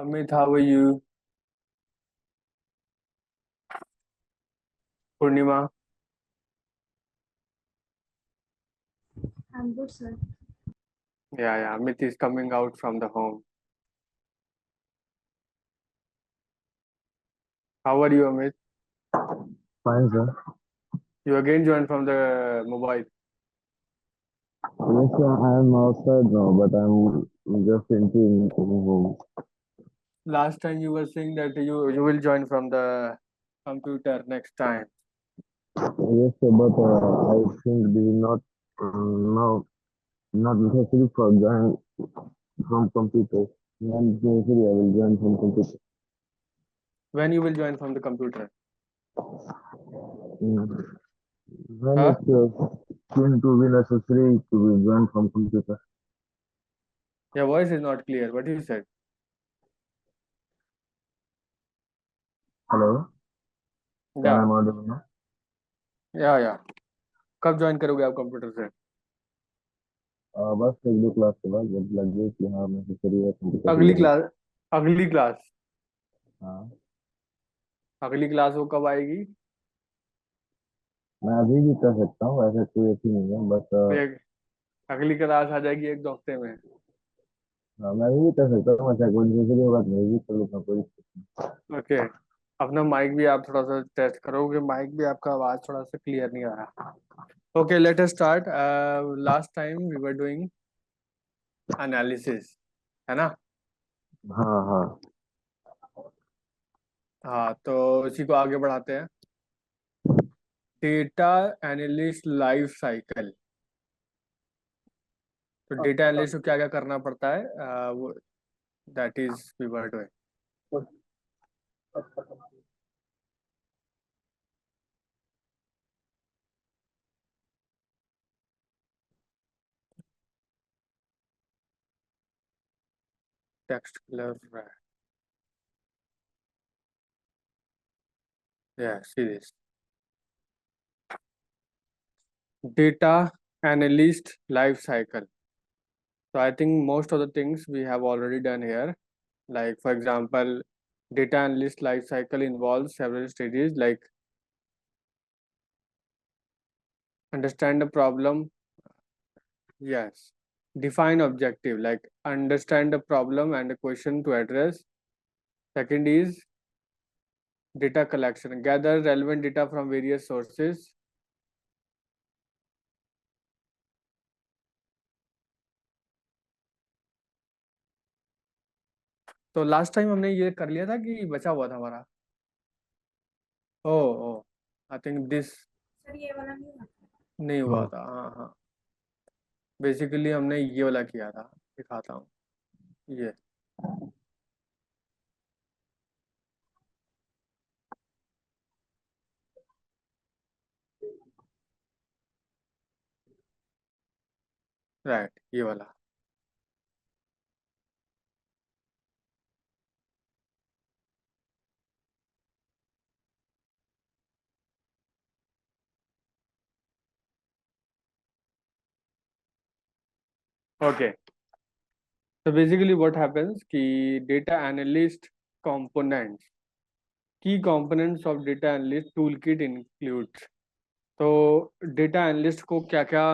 Amit, how are you? Purnima, I'm good, sir. yeah, Amit is coming out from the home. How are you, Amit? Fine, sir. You again joined from the mobile. Yes, sir, I am outside now, but I'm just entering home. Last time you were saying that you will join from the computer next time. Yes, sir, but I think this is not now not necessary for join from computer. Not necessary, I will join from computer. When you will join from the computer? Mm. When Huh? it's going to be necessary to be join from computer. Your voice is not clear. What you said? Hello, can I Yeah, audible now? yeah. कब join करोगे आप computer से? बस एक दो class के बाद जब लगे कि हाँ necessary है computer से अगली join। क्लास अगली क्लास हाँ, अगली क्लास वो कब आएगी? मैं अभी भी कर सकता हूँ, ऐसा कोई ऐसी नहीं है, बट एक अगली क्लास आ जाएगी 1-2 हफ्ते में. हाँ, मैं अभी भी कर सकता हूँ, ऐसा कोई necessary होगा तो मैं भी कर लूँगा, कोई दिक्कत नहीं। ओके. अपना माइक भी आप थोड़ा सा टेस्ट करोगे. माइक भी आपका आवाज थोड़ा सा क्लियर नहीं आ रहा. Okay, let us start. Last time we were doing analysis, है ना? हाँ हाँ हाँ, तो इसी को आगे बढ़ाते हैं. Data analyst life cycle. तो डेटा एनालिस्ट को क्या क्या करना पड़ता है? वो that is we were doing. Text colour. Yeah, see this. Data analyst life cycle. So I think most of the things we have already done here. Like for example, data analyst life cycle involves several stages like understand the problem. Yes. Define objective, like understand the problem and the question to address. Second is data collection, gather relevant data from various sources. तो last time हमने ये कर लिया था कि बचा हुआ था हमारा? ओ ओ आई थिंक दिस सर ये वाला नहीं हुआ। नहीं हुआ हाँ। था. हाँ. बेसिकली हमने ये वाला किया था. दिखाता हूँ. ये राइट, ये वाला. ओके. तो बेसिकली व्हाट हैपेंस कि डेटा एनालिस्ट कंपोनेंट्स, की components of data analyst tool kit includes. तो डेटा एनालिस्ट को क्या क्या,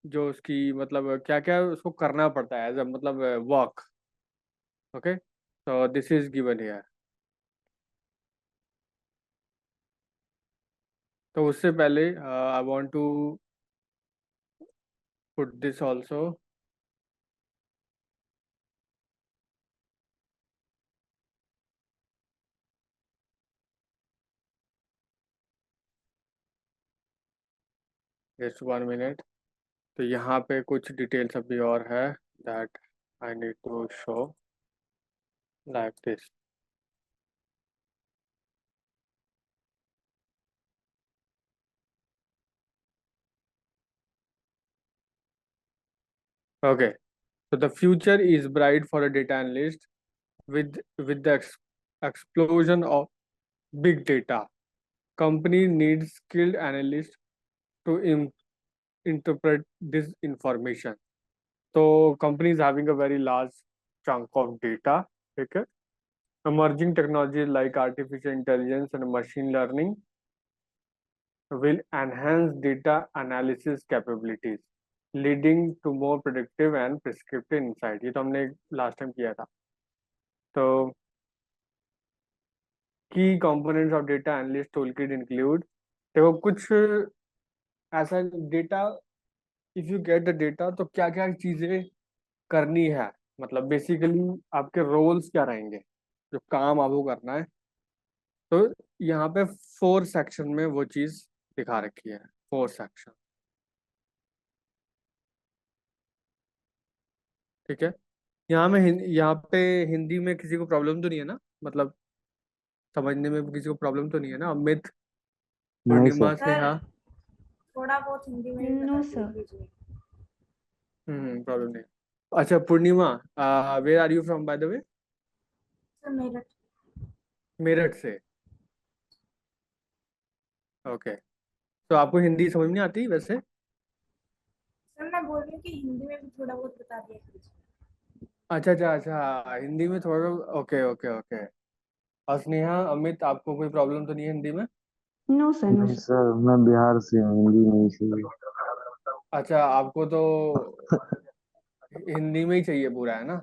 जो उसकी मतलब क्या क्या उसको करना पड़ता है एज अ मतलब work. Okay, so this is given here. तो उससे पहले I want to put this also. Just 1 minute. तो यहाँ पे कुछ डिटेल्स अभी और है that I need to show like this. Okay, so the future is bright for a data analyst with the explosion of big data. Company needs skilled analysts to interpret this information. So company is having a very large chunk of data. ठीक है. emerging technologies like artificial intelligence and machine learning will enhance data analysis capabilities, leading to more predictive and prescriptive insight. ये तो हमने last time किया था. तो key components of data analyst toolkit include, देखो कुछ ऐसा data, if you get the data तो क्या क्या चीजें करनी है, मतलब बेसिकली आपके रोल्स क्या रहेंगे, जो काम आपको करना है. तो यहाँ पे 4 सेक्शन में वो चीज दिखा रखी है. 4 सेक्शन. ठीक है. यहाँ पे हिंदी में किसी को प्रॉब्लम तो नहीं है ना, मतलब समझने में किसी को प्रॉब्लम तो नहीं है ना? अमित, नहीं पूर्णिमा, सर। स्नेहा. थोड़ा बहुत हिंदी में भी नो बता सर। दीजिए। प्रॉब्लम नहीं. अच्छा Purnima, where are you from by the way? Sir Meerut. Meerut से. ओके. तो आपको हिंदी समझ नहीं आती वैसे? सर मैं बोल रही हूँ कि हिंदी में भी थोड़ा बहुत बता दिया कीजिए। अच्छा अच्छा अच्छा, हिंदी में थोड़ा. Okay okay okay. और स्नेहा, अमित, आपको कोई प्रॉब्लम तो नहीं है हिंदी में? नो सर, नो नहीं सर। सर, मैं बिहार से हूँ, हिंदी नहीं चाहिए। अच्छा, आपको तो हिंदी में ही चाहिए पूरा, है ना?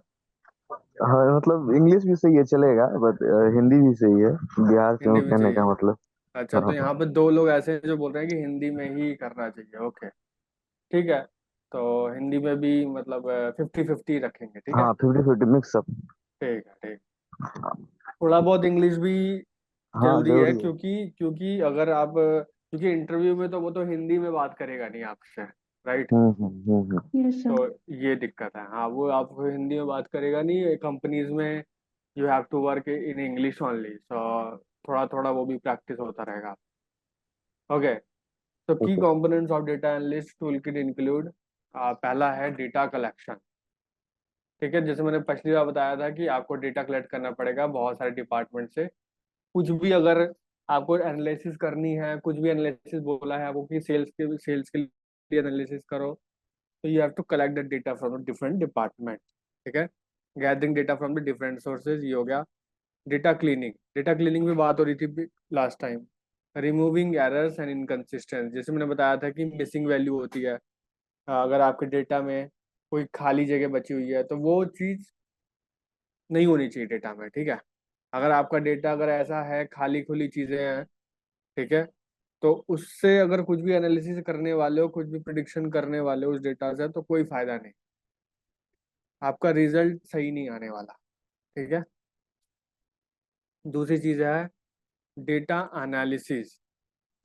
हाँ मतलब इंग्लिश भी सही है, चलेगा, बट हिंदी भी सही है। बिहार से हिंदी हूँ में कहने चाहिए. का मतलब। अच्छा, तो हाँ यहाँ पे 2 लोग ऐसे हैं जो बोल रहे हैं कि हिंदी में ही करना चाहिए. ओके, ठीक है. तो हिंदी में भी मतलब 50-50 रखेंगे. ठीक है. हाँ, 50-50 मिक्स अप। ठीक है. ठीक. थोड़ा बहुत इंग्लिश भी हाँ जरूरी है, जरूरी है। क्योंकि अगर आप, क्योंकि इंटरव्यू में तो वो तो हिंदी में बात करेगा नहीं आपसे, राइट? यस तो सर। ये दिक्कत है. हाँ, वो आपको हिंदी में बात करेगा नहीं. कंपनीज में you have to work in English only, so थोड़ा थोड़ा वो भी प्रैक्टिस होता रहेगा. ओके. तो की okay. Components of data analyst tool kit include, पहला है डेटा कलेक्शन. ठीक है. जैसे मैंने पिछली बार बताया था कि आपको डेटा कलेक्ट करना पड़ेगा बहुत सारे डिपार्टमेंट से. कुछ भी अगर आपको एनालिसिस करनी है, कुछ भी एनालिसिस बोला है आपको कि सेल्स के लिए एनालिसिस करो, तो you have to collect the data from different department. ठीक है. Gathering data from the different sources, ये हो गया. Data cleaning. डेटा क्लीनिंग में बात हो रही थी last time. Removing errors and inconsistence, जैसे मैंने बताया था कि मिसिंग वैल्यू होती है. अगर आपके डेटा में कोई खाली जगह बची हुई है तो वो चीज़ नहीं होनी चाहिए डेटा में. ठीक है. अगर आपका डेटा अगर ऐसा है, खाली खुली चीज़ें हैं, ठीक है, तो उससे अगर कुछ भी एनालिसिस करने वाले हो, कुछ भी प्रिडिक्शन करने वाले हो उस डेटा से, तो कोई फायदा नहीं. आपका रिजल्ट सही नहीं आने वाला. ठीक है. दूसरी चीज़ है डेटा एनालिसिस.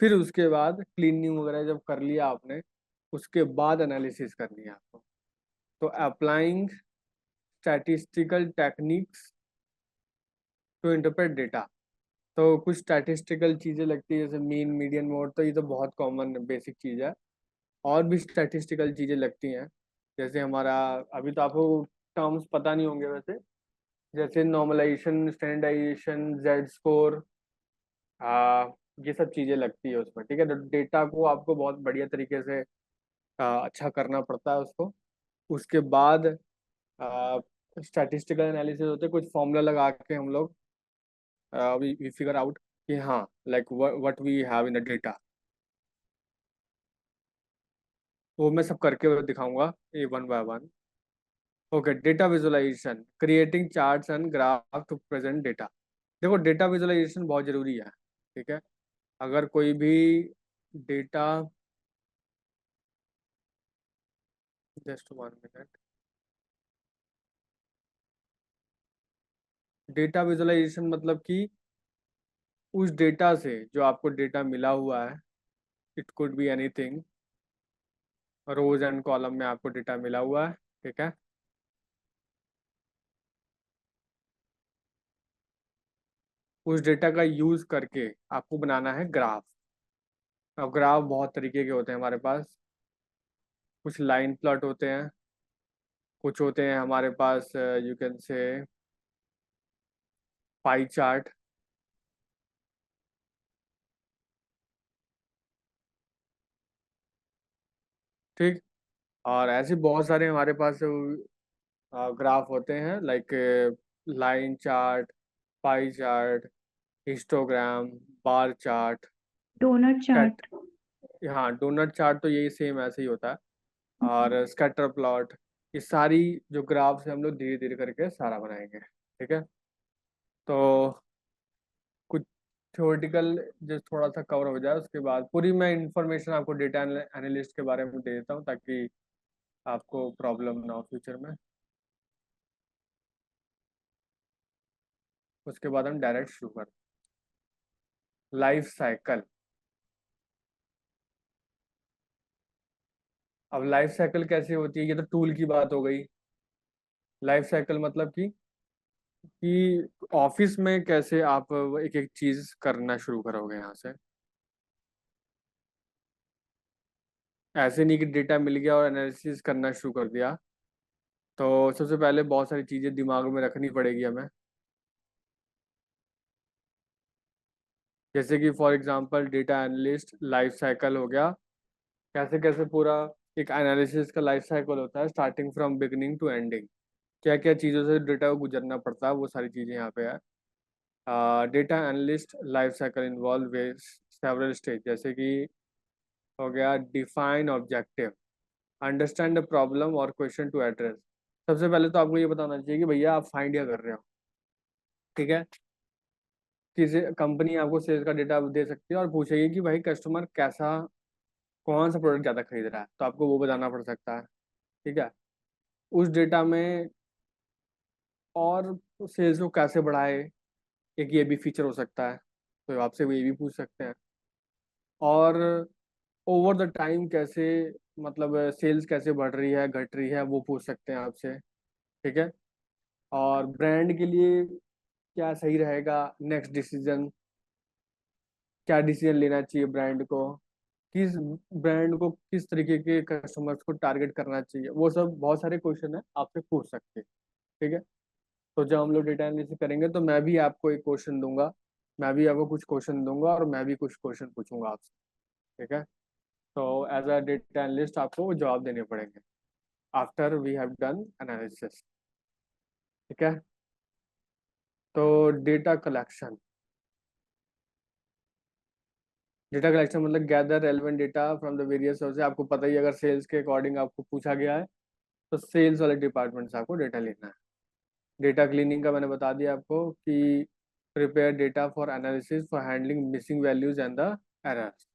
फिर उसके बाद क्लीनिंग वगैरह जब कर लिया आपने, उसके बाद एनालिसिस करनी है आपको. तो applying statistical techniques to interpret data. तो कुछ स्टैटिस्टिकल चीज़ें लगती है, जैसे मीन, मीडियन, मोड, तो ये तो बहुत कॉमन बेसिक चीज़ है. और भी स्टैटिस्टिकल चीज़ें लगती हैं, जैसे हमारा, अभी तो आपको टर्म्स पता नहीं होंगे वैसे, जैसे नॉर्मलाइजेशन, स्टैंडर्डाइजेशन, जेड स्कोर, ये सब चीज़ें लगती है उसमें. ठीक है. तो डेटा को आपको बहुत बढ़िया तरीके से अच्छा करना पड़ता है उसको. उसके बाद स्टैटिस्टिकल एनालिसिस होते हैं, कुछ फॉर्मूला लगा के हम लोग वी फिगर आउट कि हाँ, like what we have in the data. वो मैं सब करके दिखाऊंगा ये one by one. Okay. Data visualisation, creating charts and graph to present data. देखो, डेटा विजुअलाइजेशन बहुत जरूरी है. ठीक है. अगर कोई भी data, just 1 minute. Data visualisation मतलब कि उस डेटा से, जो आपको डेटा मिला हुआ है, it could be anything, rows and column में आपको डेटा मिला हुआ है. ठीक है. उस डेटा का यूज करके आपको बनाना है ग्राफ. अब ग्राफ बहुत तरीके के होते हैं हमारे पास. कुछ लाइन प्लॉट होते हैं, कुछ होते हैं हमारे पास you can say pie chart. ठीक. और ऐसे बहुत सारे हमारे पास ग्राफ होते हैं, like line chart, pie chart, histogram, bar chart, Donut chart. हाँ डोनट चार्ट तो यही सेम ऐसे ही होता है, और स्कैटर प्लॉट, ये सारी जो ग्राफ्स है हम लोग धीरे धीरे करके सारा बनाएंगे, ठीक है। तो कुछ थ्योरेटिकल जो थोड़ा सा कवर हो जाए, उसके बाद पूरी मैं इंफॉर्मेशन आपको डेटा एनालिस्ट के बारे में दे देता हूँ, ताकि आपको प्रॉब्लम ना हो फ्यूचर में। उसके बाद हम डायरेक्ट शुरू करते हैं। Life cycle. अब लाइफ साइकिल कैसे होती है, ये तो टूल की बात हो गई। लाइफ साइकिल मतलब कि ऑफिस में कैसे आप एक एक चीज करना शुरू करोगे यहाँ से। ऐसे नहीं कि डेटा मिल गया और एनालिसिस करना शुरू कर दिया। तो सबसे पहले बहुत सारी चीजें दिमाग में रखनी पड़ेगी हमें, जैसे कि for example data analyst life cycle हो गया। कैसे कैसे पूरा एक एनालिसिस का लाइफ साइकिल होता है, starting from beginning to ending. क्या क्या चीज़ों से डेटा को गुजरना पड़ता है, वो सारी चीज़ें यहाँ पे है। Data analyst life cycle involve several stage, जैसे कि हो गया define objective, understand the problem और क्वेश्चन टू एड्रेस। सबसे पहले तो आपको ये बताना चाहिए कि भैया आप फाइंड क्या कर रहे हो, ठीक है। किसी कंपनी आपको सेल्स का डेटा दे सकती है और पूछेगी कि भाई कस्टमर कैसा, कौन सा प्रोडक्ट ज़्यादा खरीद रहा है, तो आपको वो बताना पड़ सकता है, ठीक है। उस डेटा में और सेल्स को कैसे बढ़ाए, एक ये भी फीचर हो सकता है, तो आपसे वो ये भी पूछ सकते हैं। और ओवर द टाइम कैसे, मतलब सेल्स कैसे बढ़ रही है घट रही है, वो पूछ सकते हैं आपसे, ठीक है। और ब्रांड के लिए क्या सही रहेगा, नेक्स्ट डिसीजन, क्या डिसीजन लेना चाहिए ब्रांड को, किस ब्रांड को किस तरीके के कस्टमर्स को टारगेट करना चाहिए, वो सब बहुत सारे क्वेश्चन है आपसे पूछ सकते हैं, ठीक है। तो जब हम लोग डेटा एनालिसिस करेंगे तो मैं भी आपको एक क्वेश्चन दूंगा, मैं भी आपको कुछ क्वेश्चन दूंगा, और मैं भी कुछ क्वेश्चन पूछूंगा आपसे, ठीक है। तो एज अ डेटा एनालिस्ट आपको वो जवाब देने पड़ेंगे after we have done analysis, ठीक है। तो डेटा कलेक्शन, डेटा कलेक्शन मतलब gather relevant data from the various sources. आपको पता ही है, अगर सेल्स के अकॉर्डिंग आपको पूछा गया है तो सेल्स वाले डिपार्टमेंट से आपको डेटा लेना है। डेटा क्लीनिंग का मैंने बता दिया आपको कि prepare data for analysis for handling missing values and the errors.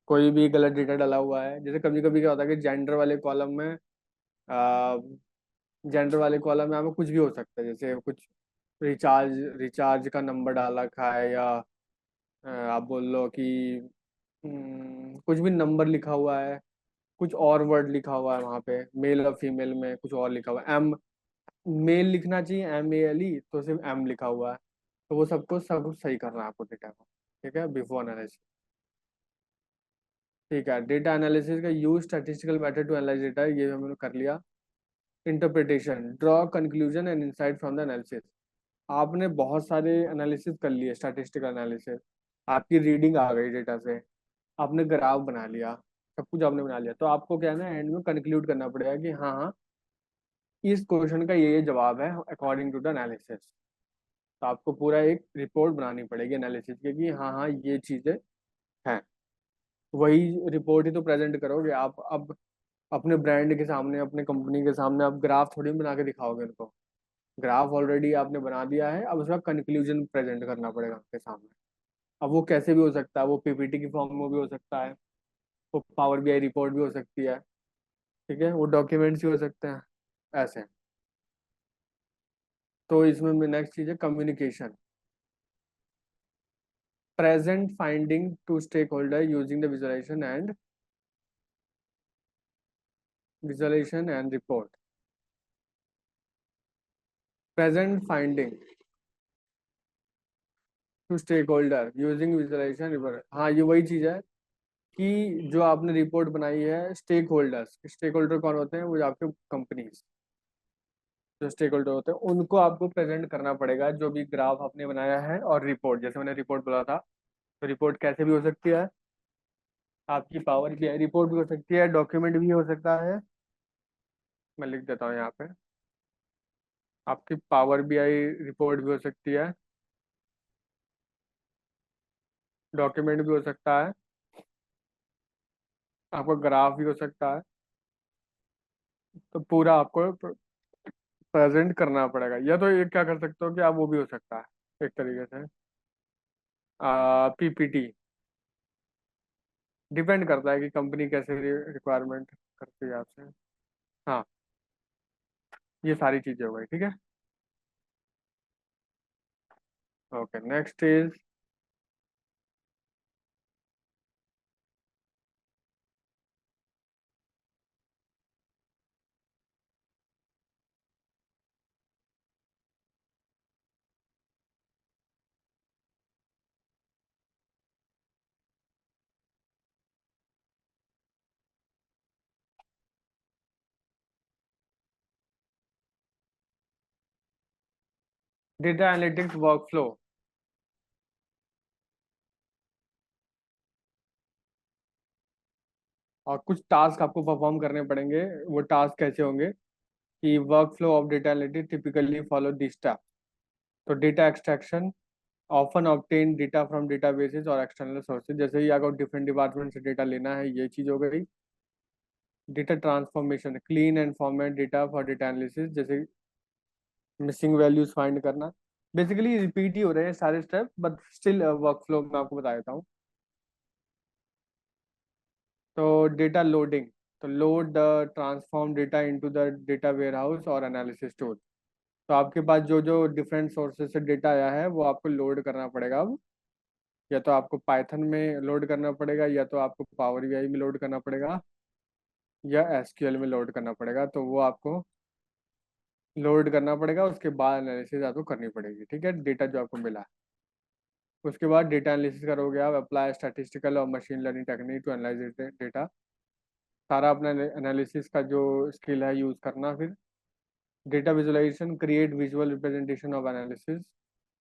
कोई भी गलत डेटा डाला हुआ है, जैसे कभी कभी क्या होता है कि जेंडर वाले कॉलम में हमें कुछ भी हो सकता है, जैसे कुछ रिचार्ज रिचार्ज का नंबर डाल रखा है, या आप बोल लो कि कुछ भी नंबर लिखा हुआ है, कुछ और वर्ड लिखा हुआ है वहाँ पे, मेल और फीमेल में कुछ और लिखा हुआ है, एम मेल लिखना चाहिए MALE, तो सिर्फ M लिखा हुआ है। तो वो सब कुछ सही करना है आपको डेटा को, ठीक है, बिफोर एनालिसिस, ठीक है। डेटा एनालिसिस का use statistical method to analyse data, ये हमने कर लिया। Interpretation, draw conclusion and insight from the analysis. आपने बहुत सारे एनालिसिस कर लिए, स्टैटिस्टिकल एनालिसिस, आपकी रीडिंग आ गई डेटा से, आपने ग्राफ बना लिया, सब कुछ आपने बना लिया, तो आपको क्या है ना, एंड में कंक्लूड करना पड़ेगा कि हाँ हाँ इस क्वेश्चन का ये जवाब है अकॉर्डिंग टू द एनालिसिस। तो आपको पूरा एक रिपोर्ट बनानी पड़ेगी एनालिसिस की कि हाँ हाँ ये चीज़ें हैं। वही रिपोर्ट ही तो प्रेजेंट करोगे आप। अब अपने ब्रांड के सामने, अपने कंपनी के सामने आप ग्राफ थोड़ी बना के दिखाओगे उनको। ग्राफ ऑलरेडी आपने बना दिया है, अब उसका कंक्लूजन प्रेजेंट करना पड़ेगा उनके सामने। अब वो कैसे भी हो सकता है, वो PPT की फॉर्म में भी हो सकता है, वो पावर BI रिपोर्ट भी हो सकती है, ठीक है, वो डॉक्यूमेंट्स भी हो सकते हैं, ऐसे। तो इसमें नेक्स्ट चीज़ है communication, present finding to stakeholder using the visualisation and report. Present finding to stakeholder using visualisation report, हाँ ये वही चीज़ है कि जो आपने रिपोर्ट बनाई है, स्टेक होल्डर कौन होते हैं, वो आपके कंपनीज, जो स्टेक होल्डर होते हैं उनको आपको प्रेजेंट करना पड़ेगा जो भी ग्राफ आपने बनाया है, और रिपोर्ट, जैसे मैंने रिपोर्ट बोला था। तो रिपोर्ट कैसे भी हो सकती है, आपकी पावर BI रिपोर्ट भी हो सकती है, डॉक्यूमेंट भी हो सकता है। मैं लिख देता हूँ यहाँ पे, आपकी पावर BI रिपोर्ट भी हो सकती है, डॉक्यूमेंट भी हो सकता है, आपका ग्राफ भी हो सकता है। तो पूरा आपको प्रेजेंट करना पड़ेगा, या तो ये क्या कर सकते हो कि आप वो भी हो सकता है एक तरीके से पीपीटी। डिपेंड करता है कि कंपनी कैसे रिक्वायरमेंट करती है आपसे। हाँ, ये सारी चीजें हो गई, ठीक है। Okay, next is data analytics workflow. और कुछ टास्क आपको परफॉर्म करने पड़ेंगे। वो टास्क कैसे होंगे कि workflow of data analytics typically follow this step. तो data extraction, often obtain data from databases और एक्सटर्नल सोर्सेज, जैसे ही आपको डिफरेंट डिपार्टमेंट से डेटा लेना है, ये चीज हो गई। Data transformation, clean and format data for data analysis, जैसे मिसिंग वैल्यूज फाइंड करना। बेसिकली रिपीट ही हो रहे हैं सारे step, but still work flow मैं आपको बता देता हूँ। तो डेटा लोडिंग, तो load the transform data into the data warehouse और एनालिसिस टूल। तो आपके पास जो जो डिफरेंट सोर्सेज से डेटा आया है वो आपको लोड करना पड़ेगा अब। या तो आपको पाइथन में लोड करना पड़ेगा, या तो आपको पावर बीआई में लोड करना पड़ेगा, या एसक्यूएल में लोड करना पड़ेगा। तो वो आपको लोड करना पड़ेगा, उसके बाद एनालिसिस आपको करनी पड़ेगी, ठीक है, डेटा जो आपको मिला। उसके बाद डेटा एनालिसिस करोगे आप, अप्लाई स्टैटिस्टिकल और machine learning technique to analyse data. सारा अपना एनालिसिस का जो स्किल है यूज़ करना। फिर data visualisation, create visual representation of analysis,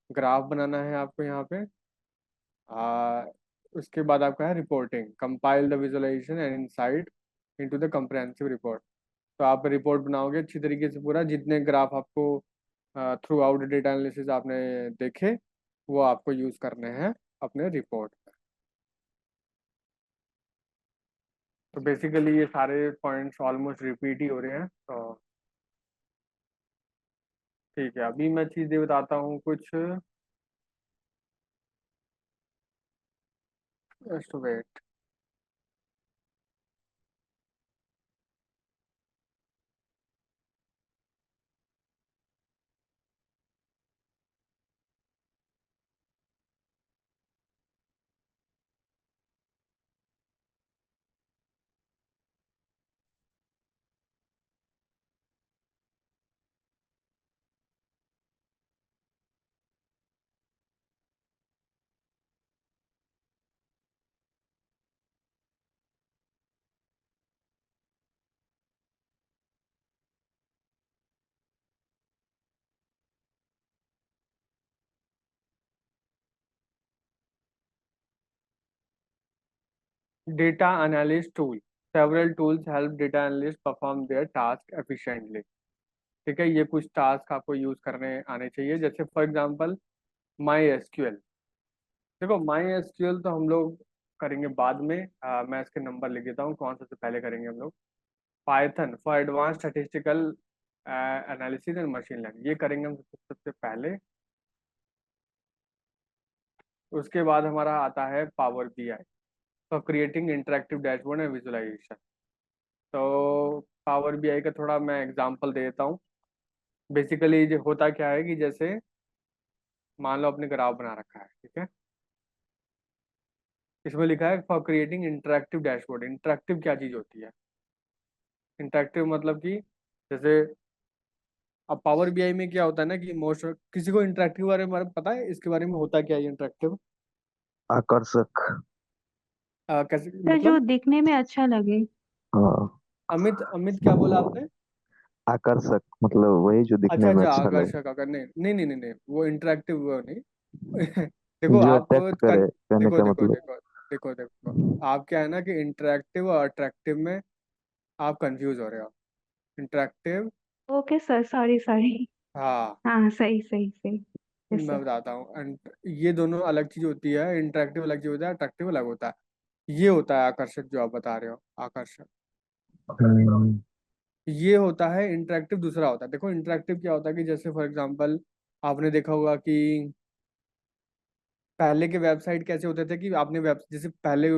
graph बनाना है आपको यहाँ पे। आ, उसके बाद आपका है reporting, compile the visualisation and insight into the comprehensive report. तो आप रिपोर्ट बनाओगे अच्छी तरीके से, पूरा जितने ग्राफ आपको थ्रू आउट डेटा एनालिसिस आपने देखे, वो आपको यूज़ करने हैं अपने रिपोर्ट में। तो बेसिकली ये सारे पॉइंट्स ऑलमोस्ट रिपीट ही हो रहे हैं। तो ठीक है, अभी मैं चीज़ें बताता हूँ कुछ। Just wait. Data analyst tool, several tools help data analyst perform their task efficiently. ठीक है, ये कुछ टास्क आपको यूज करने आने चाहिए, जैसे फॉर एग्जांपल माई एसक्यूएल। देखो माई एसक्यूएल तो हम लोग करेंगे बाद में। मैं इसके नंबर लिख देता हूँ कौन सा से पहले करेंगे हम लोग। Python for advance statistical analysis and machine learning, ये करेंगे हम सबसे पहले। उसके बाद हमारा आता है Power BI for creating interactive dashboard and visualisation. तो पावर बीआई का थोड़ा मैं एग्जांपल दे देता हूँ। बेसिकली जो होता क्या है कि जैसे मान लो अपने ग्राफ बना रखा है, ठीक है। इसमें लिखा है for creating interactive dashboard. Interactive क्या चीज़ होती है? इंटरेक्टिव मतलब कि जैसे अब पावर बीआई में क्या होता है ना कि मोस्ट किसी को इंटरेक्टिव बारे में पता है, इसके बारे में होता क्या है इंटरेक्टिव? आकर्षक। कैसे सर, जो मतलब? दिखने में अच्छा लगे। हाँ, अमित अमित क्या बोला आपने? आकर्षक मतलब वही जो अच्छा दिखने में अच्छा, अच्छा लगे, आकर्षक आकर नहीं नहीं नहीं नहीं नहीं, वो इंटरेक्टिव वो नहीं। देखो जो आप अट्रैक्ट करे, कहने देखो का देखो मतलब। देखो देखो देखो, आप क्या है ना कि इंटरेक्टिव और अट्रैक्टिव में आप कंफ्यूज हो रहे हो। Interactive, okay sir, sorry sorry. हाँ, हाँ, सही सही सही। Yes, मैं sir. बताता हूँ। एंड ये दोनों अलग चीज होती है, इंटरेक्टिव अलग चीज होता है, अट्रैक्टिव अलग होता है। ये होता है आकर्षक, जो आप बता रहे हो आकर्षक। Hmm. ये होता है इंटरेक्टिव, दूसरा होता है। देखो इंटरेक्टिव क्या होता है कि जैसे फॉर एग्जांपल आपने देखा होगा कि पहले के वेबसाइट कैसे होते थे, कि आपने वेब जैसे पहले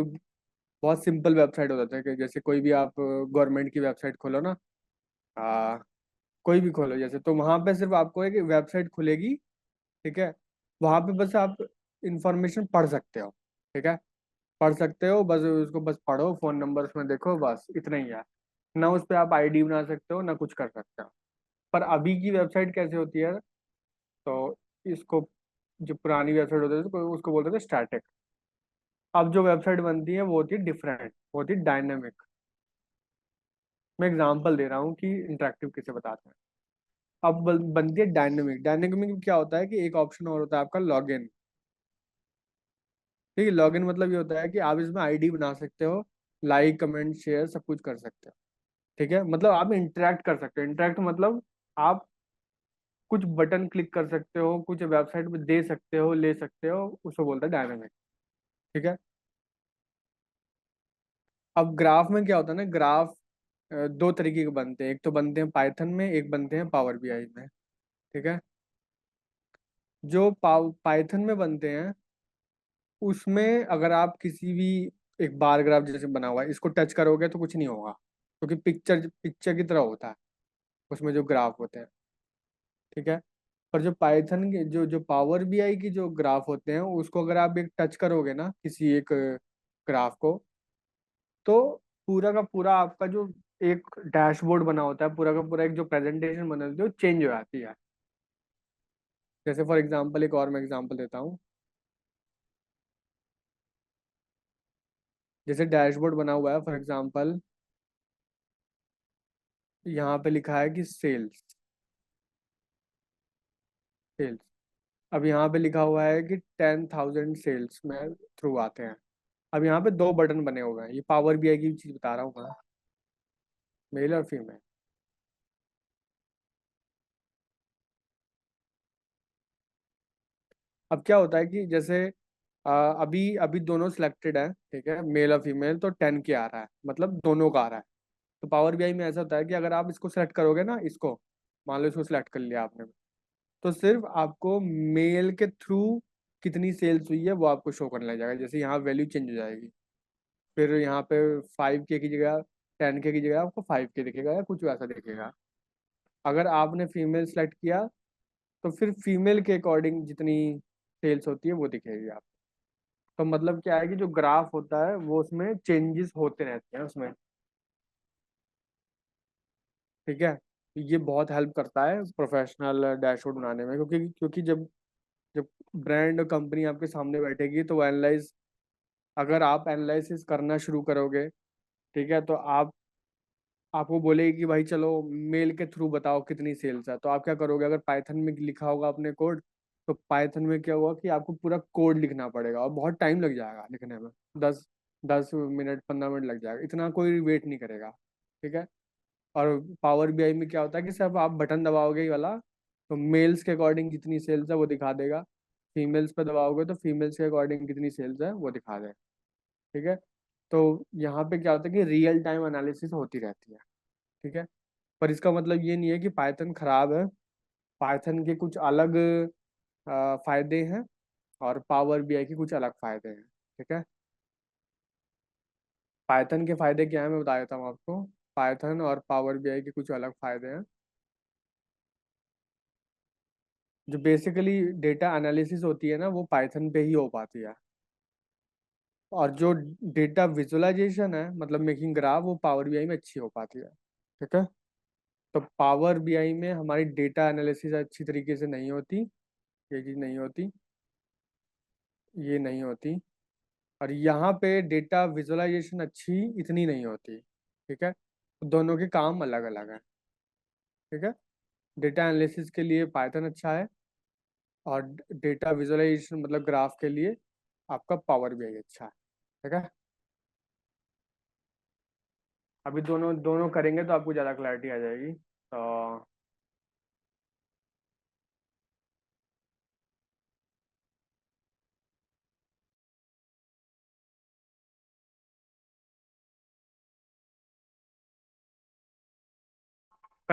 बहुत सिंपल वेबसाइट होता था, कि जैसे कोई भी आप गवर्नमेंट की वेबसाइट खोलो ना, आ, कोई भी खोलो जैसे, तो वहां पे सिर्फ आपको एक वेबसाइट खुलेगी, ठीक है। वहां पे बस आप इंफॉर्मेशन पढ़ सकते हो, ठीक है। पढ़ सकते हो बस, उसको बस पढ़ो, फोन नंबर उसमें देखो, बस इतना ही है। ना उस पर आप आईडी बना सकते हो, ना कुछ कर सकते हो। पर अभी की वेबसाइट कैसे होती है, तो इसको, जो पुरानी वेबसाइट होती है तो उसको बोलते थे स्टैटिक। अब जो वेबसाइट बनती है वो होती है डिफरेंट, वो होती है डायनेमिक। मैं एग्जांपल दे रहा हूँ कि इंटरेक्टिव किसे बताते हैं। अब बनती है डायनेमिक। डायनेमिक में क्या होता है कि एक ऑप्शन और होता है आपका लॉगिन। ठीक है, लॉगिन मतलब ये होता है कि आप इसमें आईडी बना सकते हो, लाइक कमेंट शेयर सब कुछ कर सकते हो, ठीक है। मतलब आप इंटरेक्ट कर सकते हो। इंटरेक्ट मतलब आप कुछ बटन क्लिक कर सकते हो, कुछ वेबसाइट में दे सकते हो, ले सकते हो, उसको बोलते हैं डायनेमिक, ठीक है। अब ग्राफ में क्या होता है ना, ग्राफ दो तरीके के बनते हैं। एक तो बनते हैं पाइथन में, एक बनते हैं पावर बीआई में, ठीक है। जो पाइथन में बनते हैं उसमें अगर आप किसी भी, एक बार ग्राफ जैसे बना हुआ है, इसको टच करोगे तो कुछ नहीं होगा, क्योंकि पिक्चर पिक्चर की तरह होता है उसमें जो ग्राफ होते हैं, ठीक है। पर जो पाइथन के जो पावर बीआई की जो ग्राफ होते हैं, उसको अगर आप एक टच करोगे ना किसी एक ग्राफ को, तो पूरा का पूरा आपका जो एक डैशबोर्ड बना होता है, पूरा का पूरा एक जो प्रेजेंटेशन बना होती है, वो चेंज हो जाती है। जैसे फॉर एग्जांपल, एक और मैं एग्जांपल देता हूँ। जैसे डैशबोर्ड बना हुआ है फॉर एग्जांपल, यहाँ पे लिखा है कि सेल्स, सेल्स। अब यहाँ पे लिखा हुआ है कि 10,000 सेल्स में थ्रू आते हैं। अब यहाँ पे दो बटन बने हुए हैं, ये पावर बीआई की चीज बता रहा हूँ मैं, मेल और फीमेल। अब क्या होता है कि जैसे अभी अभी दोनों सिलेक्टेड है, ठीक है, मेल और फीमेल, तो 10 के आ रहा है, मतलब दोनों का आ रहा है। तो पावर बीआई में ऐसा होता है कि अगर आप इसको सेलेक्ट करोगे ना, इसको मान लो इसको सिलेक्ट कर लिया आपने, तो सिर्फ आपको मेल के थ्रू कितनी सेल्स हुई है वो आपको शो करने लग जाएगा। जैसे यहाँ वैल्यू चेंज हो जाएगी, फिर यहाँ पे 5K की जगह 10K की जगह आपको 5K दिखेगा, या कुछ वैसा दिखेगा। अगर आपने फीमेल सेलेक्ट किया तो फिर फीमेल के अकॉर्डिंग जितनी सेल्स होती है वो दिखेगी आप। तो मतलब क्या है कि जो ग्राफ होता है वो उसमें चेंजेस होते रहते हैं उसमें, ठीक है। ये बहुत हेल्प करता है प्रोफेशनल डैशबोर्ड बनाने में, क्योंकि क्योंकि जब जब ब्रांड कंपनी आपके सामने बैठेगी तो वो एनालाइज, अगर आप एनालिसिस करना शुरू करोगे, ठीक है, तो आप आपको बोलेगी कि भाई चलो मेल के थ्रू बताओ कितनी सेल्स है। तो आप क्या करोगे, अगर पाइथन में लिखा होगा अपने कोड, तो पाइथन में क्या हुआ कि आपको पूरा कोड लिखना पड़ेगा, और बहुत टाइम लग जाएगा लिखने में। 10 10 मिनट 15 मिनट लग जाएगा, इतना कोई वेट नहीं करेगा, ठीक है। और पावर बीआई में क्या होता है कि सिर्फ आप बटन दबाओगे ये वाला, तो मेल्स के अकॉर्डिंग जितनी सेल्स है वो दिखा देगा, फीमेल्स पे दबाओगे तो फीमेल्स के अकॉर्डिंग कितनी सेल्स है वो दिखा देगा, ठीक है। तो यहाँ पे क्या होता है कि रियल टाइम एनालिसिस होती रहती है, ठीक है। पर इसका मतलब ये नहीं है कि पाइथन खराब है। पाइथन के कुछ अलग फायदे हैं, और पावर बीआई के कुछ अलग फायदे हैं, ठीक है। पाइथन के फायदे क्या है मैं बता देता हूँ आपको। पाइथन और पावर बीआई के कुछ अलग फायदे हैं। जो बेसिकली डेटा एनालिसिस होती है ना, वो पाइथन पे ही हो पाती है। और जो डेटा विजुअलाइजेशन है, मतलब मेकिंग ग्राफ, वो पावर बीआई में अच्छी हो पाती है, ठीक है। तो पावर बीआई में हमारी डेटा एनालिसिस अच्छी तरीके से नहीं होती, ये चीज़ नहीं होती, ये नहीं होती। और यहाँ पे डेटा विजुअलाइजेशन अच्छी इतनी नहीं होती, ठीक है। दोनों के काम अलग अलग हैं, ठीक है। डेटा एनालिसिस के लिए पाइथन अच्छा है, और डेटा विजुअलाइजेशन मतलब ग्राफ के लिए आपका पावर बीआई अच्छा है, ठीक है। अभी दोनों दोनों करेंगे तो आपको ज़्यादा क्लैरिटी आ जाएगी। तो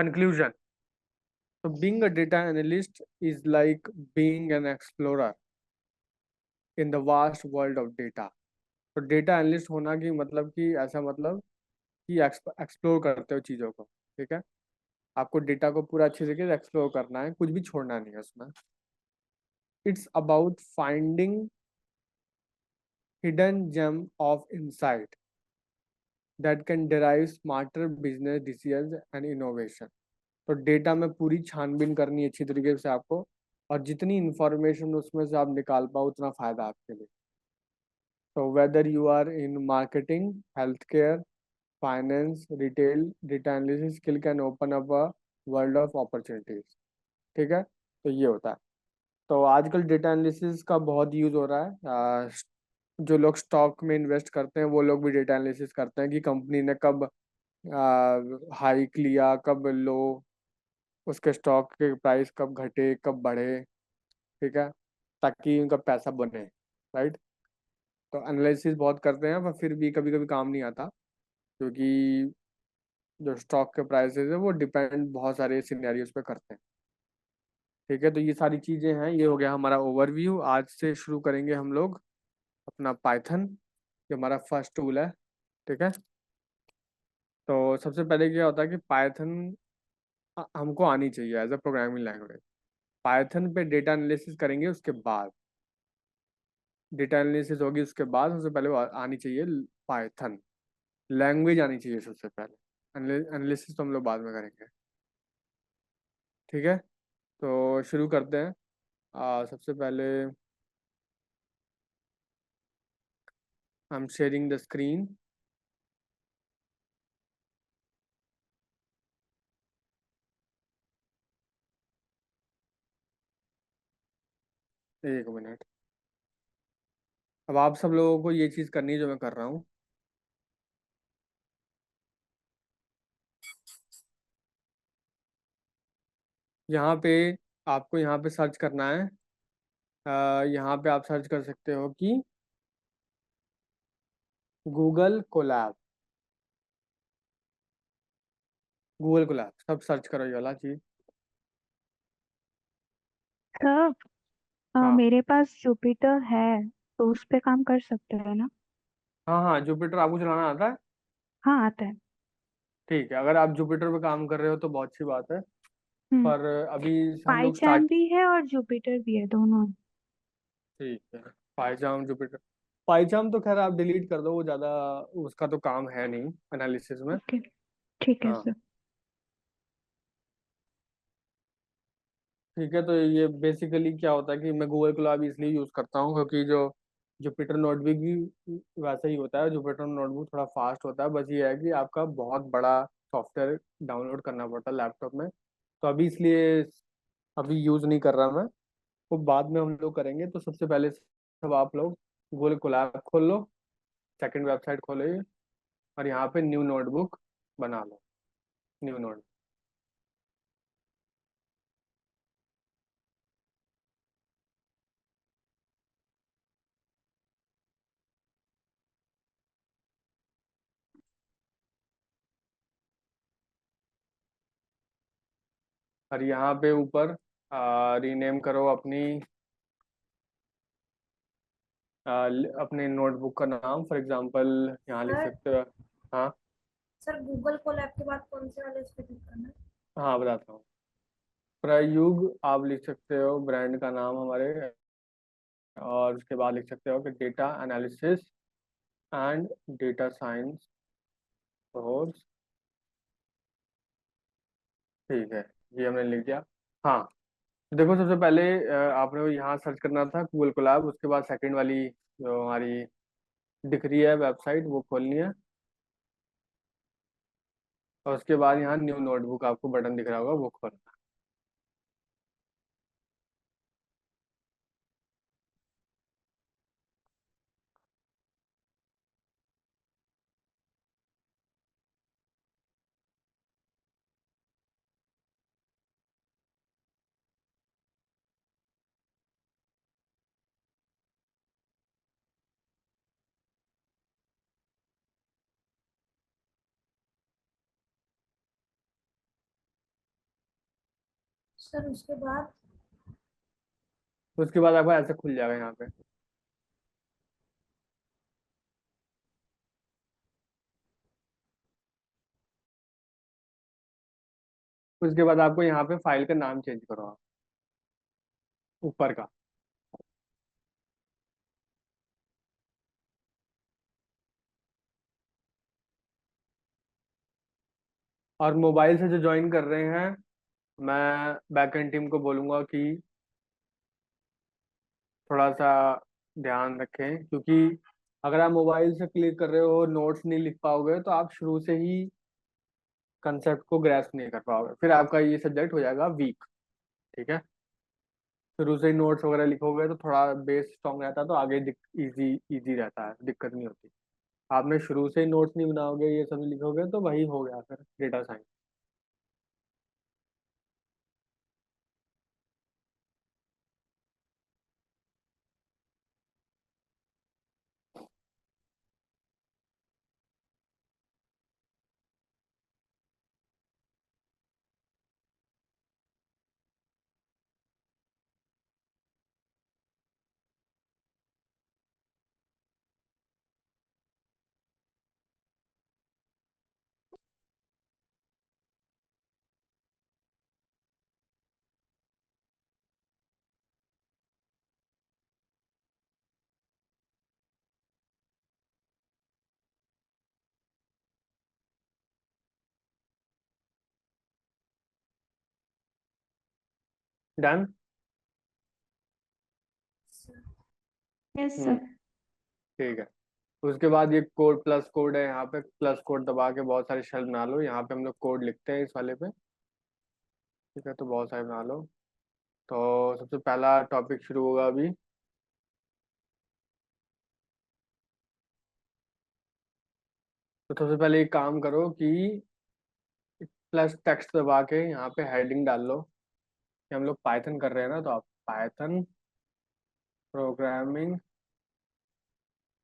Conclusion. So being a data analyst is like being an explorer in the vast world of data. तो डेटा एनालिस्ट होना की मतलब कि ऐसा मतलब कि एक्सप्लोर करते हो चीज़ों को, ठीक है। आपको डेटा को पूरा अच्छे तरीके से एक्सप्लोर करना है, कुछ भी छोड़ना नहीं है उसमें। It's about finding hidden gem of insight that can derive smarter business decisions and innovation. तो डेटा में पूरी छानबीन करनी है अच्छी तरीके से आपको, और जितनी इंफॉर्मेशन उसमें से आप निकाल पाओ उतना फायदा आपके लिए। तो whether you are in marketing, health care, finance, retail, data analysis skill can open up a world of opportunities, ठीक है। तो ये होता है। तो आजकल डेटा एनालिसिस का बहुत यूज हो रहा है। जो लोग स्टॉक में इन्वेस्ट करते हैं वो लोग भी डेटा एनालिसिस करते हैं कि कंपनी ने कब हाइक लिया, कब लो, उसके स्टॉक के प्राइस कब घटे कब बढ़े, ठीक है, ताकि उनका पैसा बने, राइट। तो एनालिसिस बहुत करते हैं पर फिर भी कभी कभी काम नहीं आता, क्योंकि जो स्टॉक के प्राइसेस है वो डिपेंड बहुत सारे सिनेरियोज पे करते हैं, ठीक है। तो ये सारी चीज़ें हैं, ये हो गया हमारा ओवरव्यू। आज से शुरू करेंगे हम लोग अपना पाइथन, जो हमारा फर्स्ट टूल है, ठीक है। तो सबसे पहले क्या होता है कि पाइथन हमको आनी चाहिए as a programming language. Python पे डेटा एनालिसिस करेंगे, उसके बाद डेटा एनालिसिस होगी, उसके बाद सबसे पहले वो आनी चाहिए पाइथन लैंग्वेज आनी चाहिए सबसे पहले। एनालिसिस तो हम लोग बाद में करेंगे, ठीक है। तो शुरू करते हैं। सबसे पहले I am sharing the screen. एक मिनट। अब आप सब लोगों को ये चीज़ करनी है जो मैं कर रहा हूँ। यहाँ पे आपको यहाँ पे सर्च करना है। यहाँ पे आप सर्च कर सकते हो कि गूगल कोलैब। गूगल कोलैब सब सर्च करो ये वाला चीज़। सर हाँ मेरे पास जुपिटर है, तो उस पे काम कर सकते हैं ना? हाँ हाँ, जुपिटर आपको चलाना आता है? हाँ, आता है। ठीक है, अगर आप जुपिटर पे काम कर रहे हो तो बहुत अच्छी बात है। हम्म। पर अभी हम लोग पाइथन स्टार्ट। भी है और जुपिटर भी है, दोनों है। ठीक है, पाइजाम जुपिटर। पाइजाम तो खैर आप डिलीट कर दो, वो ज़्यादा उसका तो काम है नहीं एनालिसिस में। ओके, ठीक है हाँ सर। ठीक है। तो ये बेसिकली क्या होता है कि मैं गूगल कोलैब इसलिए यूज़ करता हूँ क्योंकि जो जुपिटर नोटबुक भी वैसा ही होता है। जुपिटर नोटबुक थोड़ा फास्ट होता है, बस ये है कि आपका बहुत बड़ा सॉफ्टवेयर डाउनलोड करना पड़ता है लैपटॉप में। तो अभी इसलिए अभी यूज़ नहीं कर रहा मैं, वो बाद में हम लोग करेंगे। तो सबसे पहले सब आप लोग गूगल कोलैब खोल लो, सेकंड वेबसाइट खोलो ये, और यहाँ पे न्यू नोटबुक बना लो। न्यू नोट, और यहाँ पे ऊपर रीनेम करो अपनी अपने नोटबुक का नाम। फॉर एग्जांपल यहाँ लिख सर सकते हो। हाँ सर गूगल कोलैब के बाद कौन से वाले उस पे क्लिक करना है? हाँ बताता हूँ। प्रयुग आप लिख सकते हो ब्रांड का नाम हमारे, और उसके बाद लिख सकते हो कि data analysis and data science course, ठीक है। ये हमने लिख दिया। हाँ, देखो सबसे पहले आपने यहाँ सर्च करना था गूगल कोलैब, उसके बाद सेकंड वाली जो हमारी दिख रही है वेबसाइट वो खोलनी है, और उसके बाद यहाँ न्यू नोटबुक आपको बटन दिख रहा होगा वो खोलना सर उसके बाद उसके बाद आपको ऐसे खुल जाएगा यहाँ पे। उसके बाद आपको यहाँ पे फाइल का नाम चेंज करो आप, ऊपर का। और मोबाइल से जो ज्वाइन कर रहे हैं, मैं बैकएंड टीम को बोलूंगा कि थोड़ा सा ध्यान रखें, क्योंकि अगर आप मोबाइल से क्लिक कर रहे हो, नोट्स नहीं लिख पाओगे, तो आप शुरू से ही कंसेप्ट को ग्रैस्प नहीं कर पाओगे, फिर आपका ये सब्जेक्ट हो जाएगा वीक। ठीक है, शुरू से ही नोट्स वगैरह लिखोगे तो थोड़ा बेस स्ट्रांग रहता है, तो आगे इजी इजी रहता है, दिक्कत नहीं होती। आपने शुरू से ही नोट्स नहीं बनाओगे, ये सब नहीं लिखोगे, तो वही हो गया फिर data science. Done. Sir yes hmm. Sir. ठीक है। उसके बाद ये कोड प्लस कोड है, यहाँ पे प्लस कोड दबा के बहुत सारे शेल बना लो। यहाँ पे हम लोग कोड लिखते हैं इस वाले पे। ठीक है, तो बहुत सारे बना लो। तो सबसे पहला टॉपिक शुरू होगा अभी। तो सबसे पहले एक काम करो कि प्लस टेक्स्ट दबा के यहाँ पे हेडिंग डाल लो कि हम लोग पाइथन कर रहे हैं ना, तो आप पाइथन प्रोग्रामिंग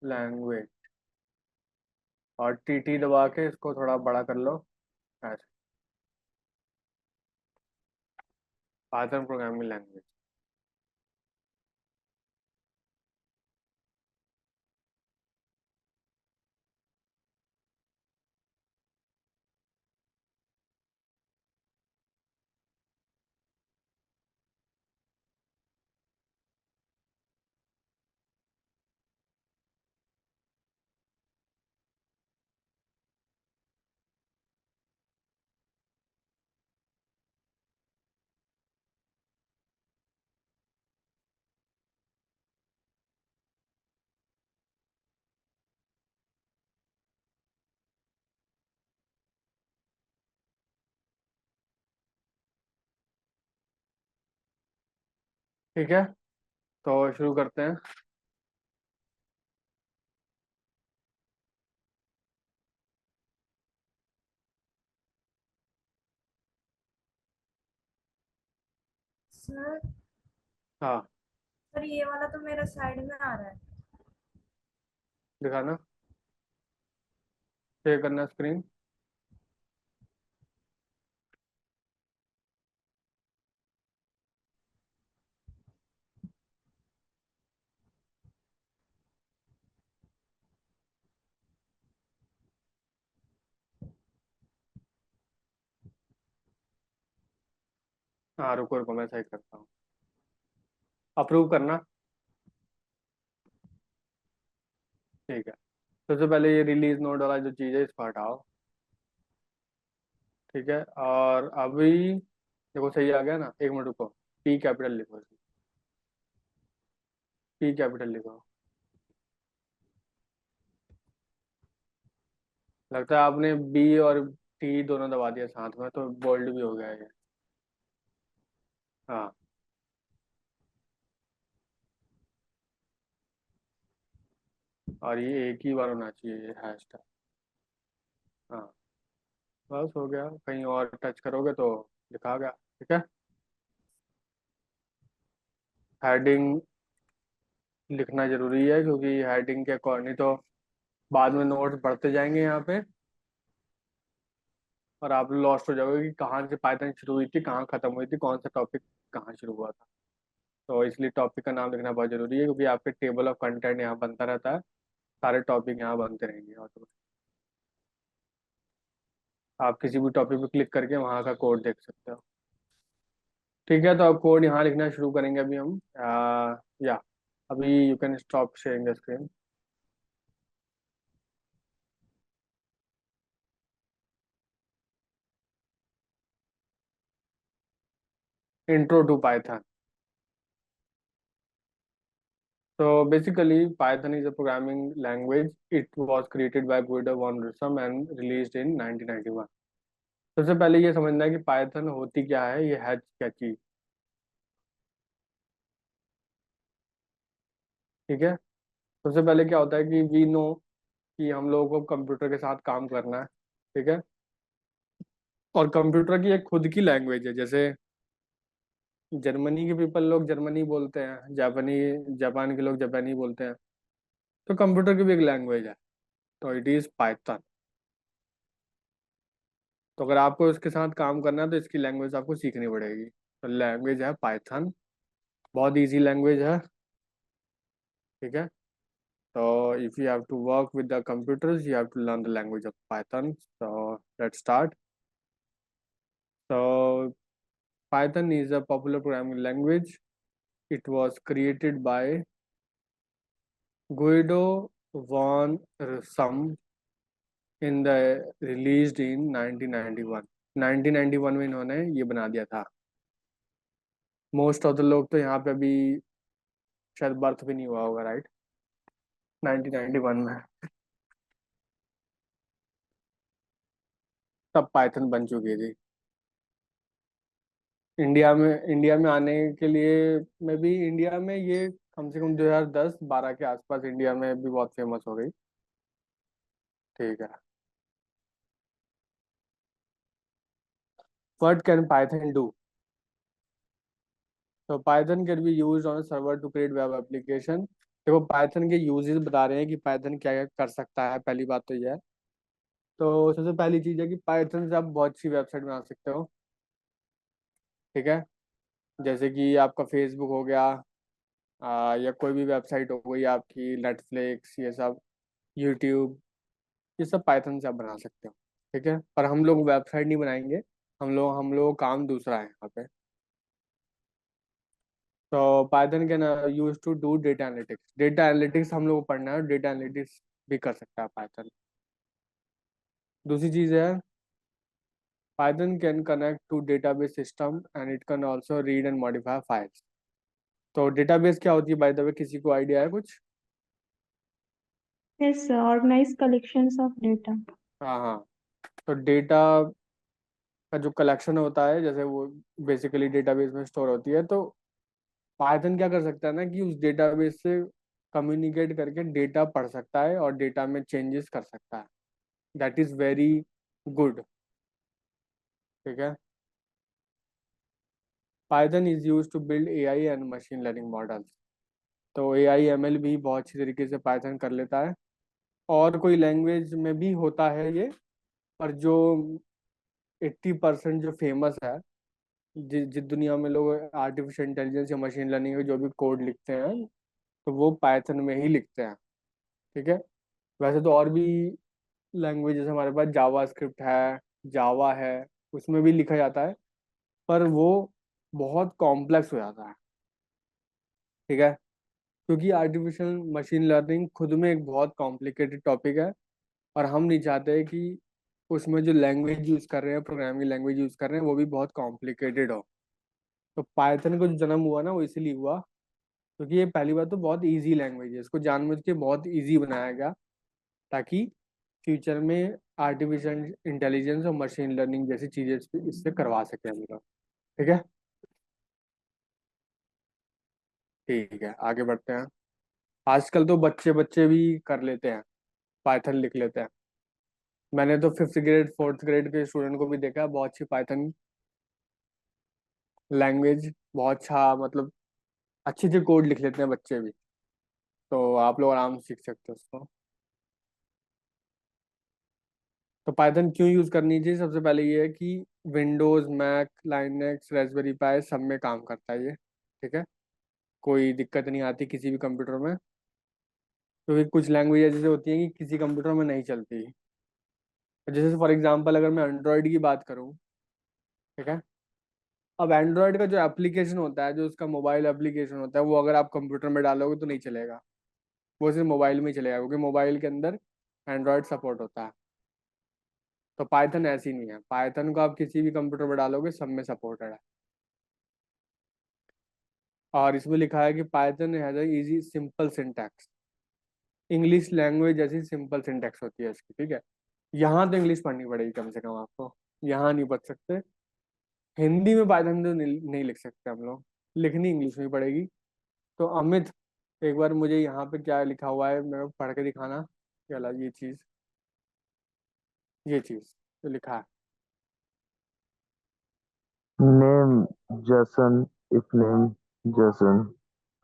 लैंग्वेज, और टीटी दबा के इसको थोड़ा बड़ा कर लो ऐसे, पाइथन प्रोग्रामिंग लैंग्वेज। ठीक है, तो शुरू करते हैं। सर हाँ, सर ये वाला तो मेरा साइड में आ रहा है। दिखाना, शेयर करना स्क्रीन। हाँ रुको रुको, मैं सही करता हूँ। अप्रूव करना। ठीक है, सबसे पहले ये रिलीज नोड वाला जो चीज़ है इसको हटाओ। ठीक है, और अभी देखो सही आ गया ना, एक मिनट रुको। पी कैपिटल लिखो इसमें, पी कैपिटल लिखो। लगता है आपने बी और टी दोनों दबा दिया साथ में, तो बोल्ड भी हो गया ये। हाँ, और ये एक ही बार होना चाहिए ये हैश टैग। हाँ, बस हो गया, कहीं और टच करोगे तो लिखा गया। ठीक है, हेडिंग लिखना जरूरी है, क्योंकि हेडिंग के अकॉर्डिंग तो बाद में नोट्स बढ़ते जाएंगे यहाँ पे। और आप लॉस्ट हो जाओगे कि कहाँ से पाइथन शुरू हुई थी, कहाँ खत्म हुई थी, कौन सा टॉपिक कहाँ शुरू हुआ था। तो इसलिए टॉपिक का नाम लिखना बहुत जरूरी है, क्योंकि आपके टेबल ऑफ कंटेंट यहाँ बनता रहता है, सारे टॉपिक यहाँ बनते रहेंगे। और तो आप किसी भी टॉपिक पे क्लिक करके वहाँ का कोड देख सकते हो। ठीक है, तो अब कोड यहाँ लिखना शुरू करेंगे अभी हम। या अभी you can stop sharing the screen. Intro to Python. So basically, Python is a programming language. It was created by Guido von Rossum and released in 1991. सबसे पहले ये समझना है कि पाइथन होती क्या है, ये है क्या चीज। ठीक है, सबसे पहले क्या होता है कि वी नो कि हम लोगों को कंप्यूटर के साथ काम करना है। ठीक है, और कंप्यूटर की एक खुद की लैंग्वेज है। जैसे जर्मनी के पीपल लोग जर्मनी बोलते हैं, जापानी जापान के लोग जापानी बोलते हैं। तो कंप्यूटर की भी एक लैंग्वेज है, तो इट इज पाइथन। तो अगर आपको इसके साथ काम करना है तो इसकी लैंग्वेज आपको सीखनी पड़ेगी। तो लैंग्वेज है पाइथन, बहुत इजी लैंग्वेज है। ठीक है, तो if you have to work with the computers you have to learn the language of Python. So let's start. So Python is a popular programming language. It was created by Guido von Rossum in the released in 1991। 1991 में इन्होंने ये बना दिया था। Most of the लोग तो यहाँ पे अभी शायद बर्थ भी नहीं हुआ होगा, राइट। 1991 में तब पाइथन बन चुकी थी। इंडिया में आने के लिए मे बी इंडिया में ये कम से कम 2010-12 के आसपास इंडिया में भी बहुत फेमस हो गई। ठीक है, व्हाट कैन पाइथन डू। तो Python can be used on server to create web application. देखो पाइथन के यूजेस बता रहे हैं कि पाइथन क्या क्या कर सकता है। पहली बात तो यह है, तो सबसे पहली चीज़ है कि पाइथन से आप बहुत सी वेबसाइट बना सकते हो। ठीक है, जैसे कि आपका फेसबुक हो गया, या कोई भी वेबसाइट हो गई आपकी, नेटफ्लिक्स, ये सब, यूट्यूब, ये सब पाइथन से आप बना सकते हो। ठीक है, पर हम लोग वेबसाइट नहीं बनाएंगे, हम लोग काम दूसरा है यहाँ पे। तो Python can use to do data analytics. Data analytics हम लोग को पढ़ना है, डेटा एनालिटिक्स भी कर सकता है पाइथन। दूसरी चीज़ है Python can connect to database system and it can also read and modify files. तो डेटाबेस क्या होती है बाय द वे, किसी को आइडिया है कुछ। Yes, organized collections of data. हाँ हाँ, तो डेटा का जो कलेक्शन होता है, जैसे वो बेसिकली डेटाबेस में स्टोर होती है, तो पाइथन क्या कर सकता है ना कि उस डेटाबेस से कम्युनिकेट करके डेटा पढ़ सकता है और डेटा में चेंजेस कर सकता है। That is very good. ठीक है, Python is use to build AI and machine learning models. तो एआई एमएल भी बहुत अच्छी तरीके से पाइथन कर लेता है। और कोई लैंग्वेज में भी होता है ये, पर जो 80% जो फेमस है, जिस दुनिया में लोग आर्टिफिशियल इंटेलिजेंस या मशीन लर्निंग के जो भी कोड लिखते हैं, तो वो पाइथन में ही लिखते हैं। ठीक है, वैसे तो और भी लैंग्वेजेस हमारे पास, जावा स्क्रिप्ट है, जावा है, उसमें भी लिखा जाता है, पर वो बहुत कॉम्प्लेक्स हो जाता है। ठीक है, क्योंकि आर्टिफिशियल मशीन लर्निंग खुद में एक बहुत कॉम्प्लिकेटेड टॉपिक है, और हम नहीं चाहते कि उसमें जो लैंग्वेज यूज़ कर रहे हैं, प्रोग्रामिंग लैंग्वेज यूज़ कर रहे हैं, वो भी बहुत कॉम्प्लिकेटेड हो। तो पाइथन को जो जन्म हुआ ना, वो इसीलिए हुआ क्योंकि ये पहली बात तो बहुत इजी लैंग्वेज है, इसको जानबूझ के बहुत इजी बनाया गया, ताकि फ्यूचर में आर्टिफिशियल इंटेलिजेंस और मशीन लर्निंग जैसी चीज़ें इससे करवा सके हम लोग। ठीक है, ठीक है, आगे बढ़ते हैं। आजकल तो बच्चे बच्चे भी कर लेते हैं, पाइथन लिख लेते हैं। मैंने तो 5th ग्रेड 4th ग्रेड के स्टूडेंट को भी देखा है, बहुत अच्छी पाइथन लैंग्वेज, बहुत अच्छा, मतलब अच्छे अच्छे कोड लिख लेते हैं बच्चे भी। तो आप लोग आराम से सीख सकते हो उसको। तो पाइथन क्यों यूज़ करनी चाहिए? सबसे पहले ये है कि विंडोज़, मैक, लाइनक्स, रास्पबेरी पाई सब में काम करता है ये, ठीक है। कोई दिक्कत नहीं आती किसी भी कंप्यूटर में, क्योंकि कुछ लैंग्वेज ऐसी होती हैं कि किसी कंप्यूटर में नहीं चलती। जैसे फॉर एग्जांपल अगर मैं एंड्रॉयड की बात करूँ, ठीक है। अब एंड्रॉयड का जो एप्लीकेशन होता है, जो उसका मोबाइल एप्लीकेशन होता है, वो अगर आप कंप्यूटर में डालोगे तो नहीं चलेगा। वो सिर्फ मोबाइल में ही चलेगा, क्योंकि मोबाइल के अंदर एंड्रॉयड सपोर्ट होता है। तो पाइथन ऐसी नहीं है, पाइथन को आप किसी भी कंप्यूटर में डालोगे सब में सपोर्टेड है। और इसमें लिखा है कि Python has a easy simple syntax. English language जैसी सिंपल सिंटैक्स होती है इसकी, ठीक है। यहाँ तो इंग्लिश पढ़नी पड़ेगी कम से कम आपको, यहाँ नहीं पढ़ सकते। हिंदी में पाइथन तो नहीं लिख सकते हम लोग, लिखनी इंग्लिश में ही पड़ेगी। तो अमित, एक बार मुझे यहाँ पे क्या लिखा हुआ है मेरे को पढ़ के दिखाना। क्या ला ये चीज जो लिखा है। Name Jason, if name Jason,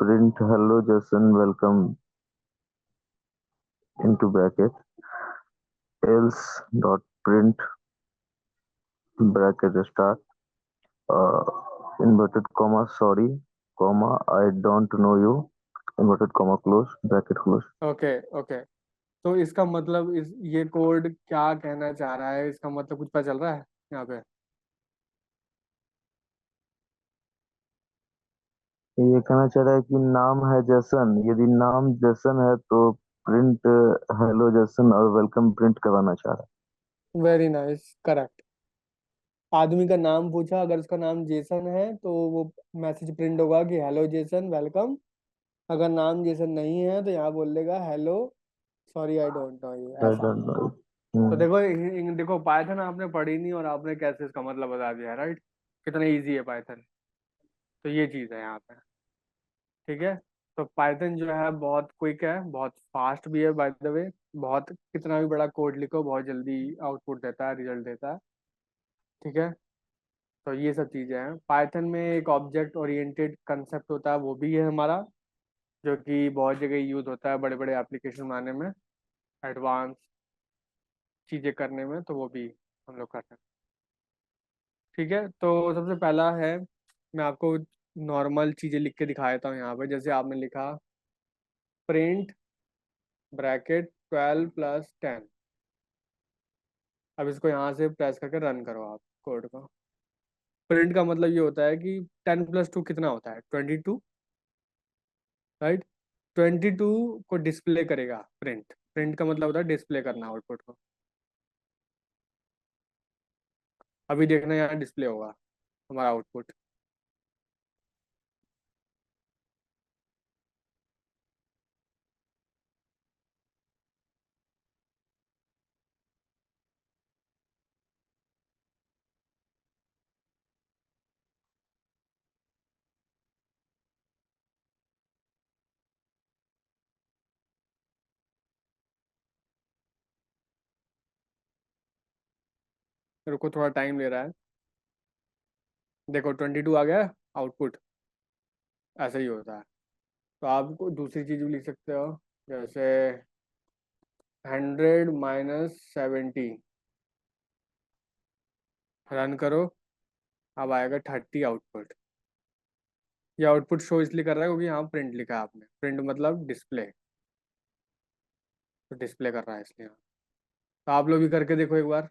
print hello Jason, welcome into bracket, else dot print bracket start, uh, inverted comma sorry, comma I don't know you, inverted comma close, bracket close. Okay okay. तो इसका मतलब इस ये code क्या कहना चाह रहा है, इसका मतलब कुछ पता चल रहा है यहाँ पे? ये कहना चाह रहा है कि नाम है जैसन, यदि नाम जैसन है तो प्रिंट हेलो जैसन और वेलकम प्रिंट करवाना चाह रहा वेरी नाइस, करेक्ट। आदमी का नाम पूछा, अगर उसका नाम जेसन है तो वो मैसेज प्रिंट होगा कि हेलो जेसन वेलकम। अगर नाम जेसन नहीं है तो यहाँ बोल देगा hello sorry I don't know you, है। I ऐसा। don't know. तो हम्म। देखो देखो पाइथन आपने पढ़ी नहीं और आपने कैसे इसका मतलब बता दिया, राइट। कितना इजी है पाइथन। तो ये चीज़ है यहाँ पे, ठीक है। तो पाइथन जो है बहुत क्विक है, बहुत फास्ट भी है बाय द वे। बहुत कितना भी बड़ा कोड लिखो बहुत जल्दी आउटपुट देता है, रिजल्ट देता है, ठीक है। तो ये सब चीज़ें हैं पाइथन में। एक ऑब्जेक्ट ओरिएंटेड कंसेप्ट होता है, वो भी है हमारा, जो कि बहुत जगह यूज होता है बड़े बड़े एप्लीकेशन बनाने में, एडवांस चीज़ें करने में, तो वो भी हम लोग करते हैं, ठीक है। तो सबसे पहला है, मैं आपको नॉर्मल चीज़ें लिख के दिखा देता हूँ यहाँ पे। जैसे आपने लिखा प्रिंट ब्रैकेट 12 + 10। अब इसको यहाँ से प्रेस करके रन करो आप कोड को। प्रिंट का मतलब ये होता है कि 10 + 2 कितना होता है? 22, राइट। 22 को डिस्प्ले करेगा प्रिंट। प्रिंट का मतलब होता है डिस्प्ले करना आउटपुट को। अभी देखना यहाँ डिस्प्ले होगा हमारा आउटपुट। रुको थोड़ा टाइम ले रहा है। देखो 22 आ गया आउटपुट। ऐसा ही होता है। तो आप दूसरी चीज भी लिख सकते हो, जैसे 100 - 70। रन करो। अब आएगा 30 आउटपुट। ये आउटपुट शो इसलिए कर रहा है क्योंकि यहाँ प्रिंट लिखा है आपने। प्रिंट मतलब डिस्प्ले, तो डिस्प्ले कर रहा है इसलिए। तो आप लोग भी करके देखो एक बार।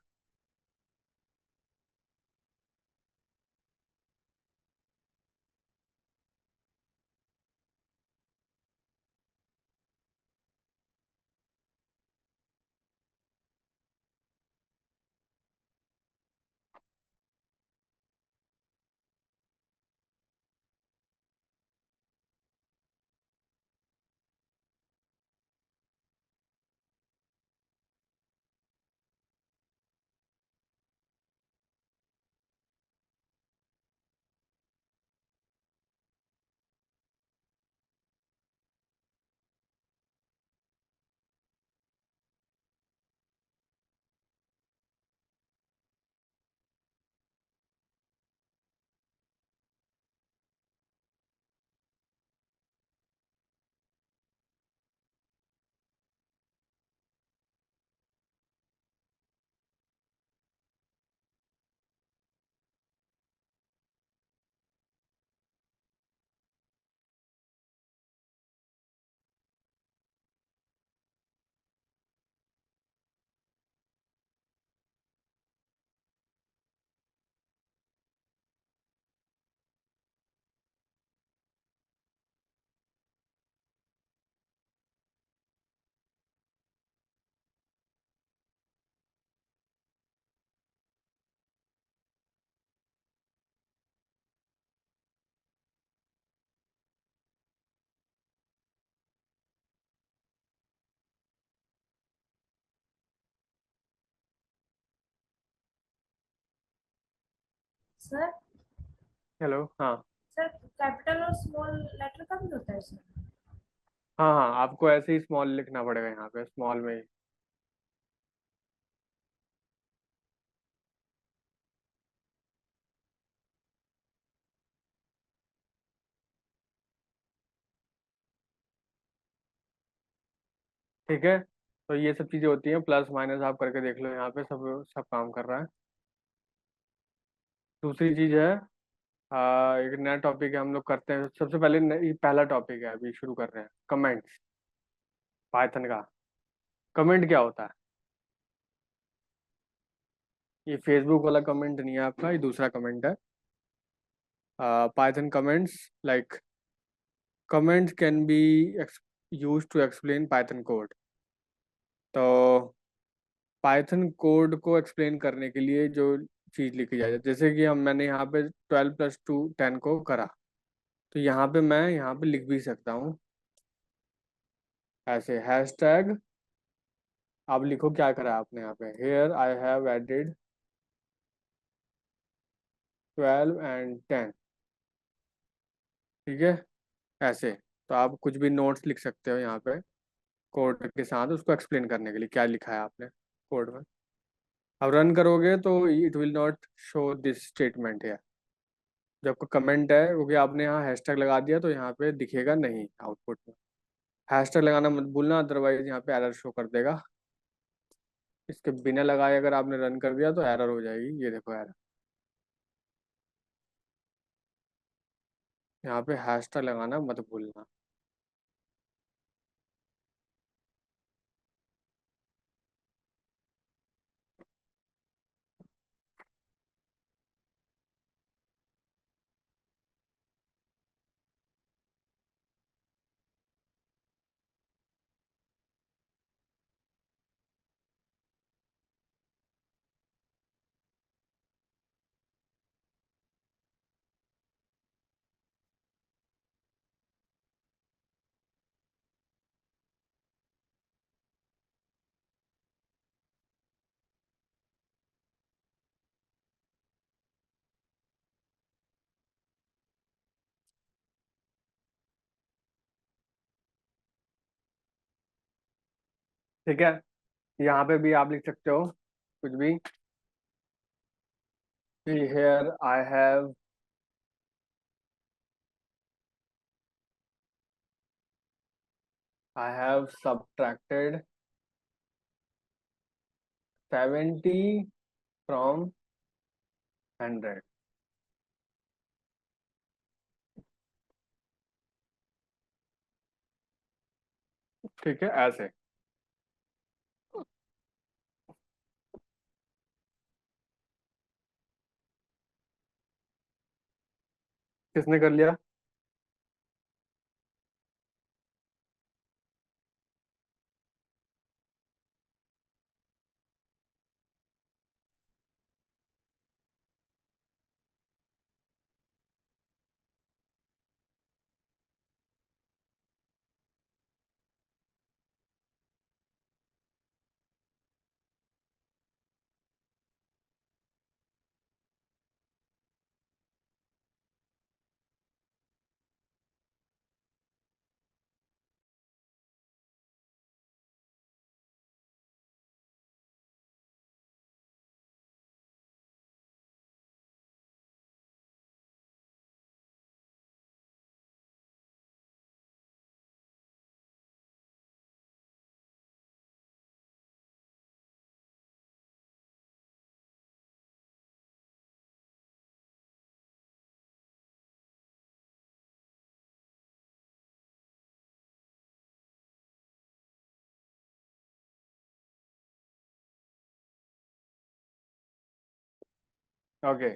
सर हेलो, हाँ। सर कैपिटल और स्मॉल लेटर का भी होता है सर? हाँ हाँ, आपको ऐसे ही स्मॉल लिखना पड़ेगा यहाँ पे, स्मॉल में ही। ठीक है, तो ये सब चीज़ें होती हैं, प्लस माइनस आप करके देख लो, यहाँ पे सब सब काम कर रहा है। दूसरी चीज़ है, एक नया टॉपिक है, हम लोग करते हैं सबसे पहले ये पहला टॉपिक है, अभी शुरू कर रहे हैं, कमेंट्स, पाइथन का। कमेंट क्या होता है? ये फेसबुक वाला कमेंट नहीं है आपका, ये दूसरा कमेंट है। Python comments, like comments can be use to explain Python code. तो पाइथन कोड को एक्सप्लेन करने के लिए जो चीज़ लिखी जाए, जैसे कि हम मैंने यहाँ पे 12 + 2 10 को करा, तो यहाँ पे मैं यहाँ पे लिख भी सकता हूँ ऐसे, हैशटैग। आप लिखो क्या करा आपने यहाँ पे, here I have added 12 and 10। ठीक है, ऐसे। तो आप कुछ भी नोट्स लिख सकते हो यहाँ पे कोड के साथ, उसको एक्सप्लेन करने के लिए क्या लिखा है आपने कोड में। अब रन करोगे तो it will not show this statement है। जो आपका कमेंट है, क्योंकि आपने यहाँ हैशटैग लगा दिया, तो यहाँ पे दिखेगा नहीं आउटपुट में। हैशटैग लगाना मत भूलना, अदरवाइज यहाँ पे एरर शो कर देगा। इसके बिना लगाए अगर आपने रन कर दिया तो एरर हो जाएगी, ये देखो एरर। यहाँ पे हैशटैग लगाना मत भूलना। ठीक है, यहाँ पे भी आप लिख सकते हो कुछ भी, hair I have subtracted 70 from 100। ठीक है, ऐसे। किसने कर लिया? ओके,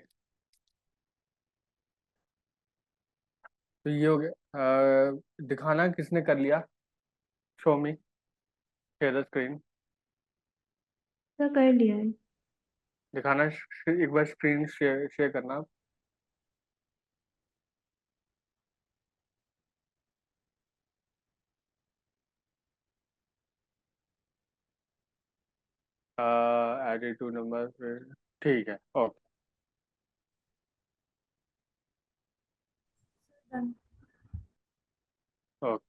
तो ये हो गया। दिखाना किसने कर लिया, show me, share the screen. Sir कर लिया है। दिखाना, एक बार स्क्रीन शेयर शेयर करना। एडिट टू नंबर, ठीक है, okay. Done. Okay,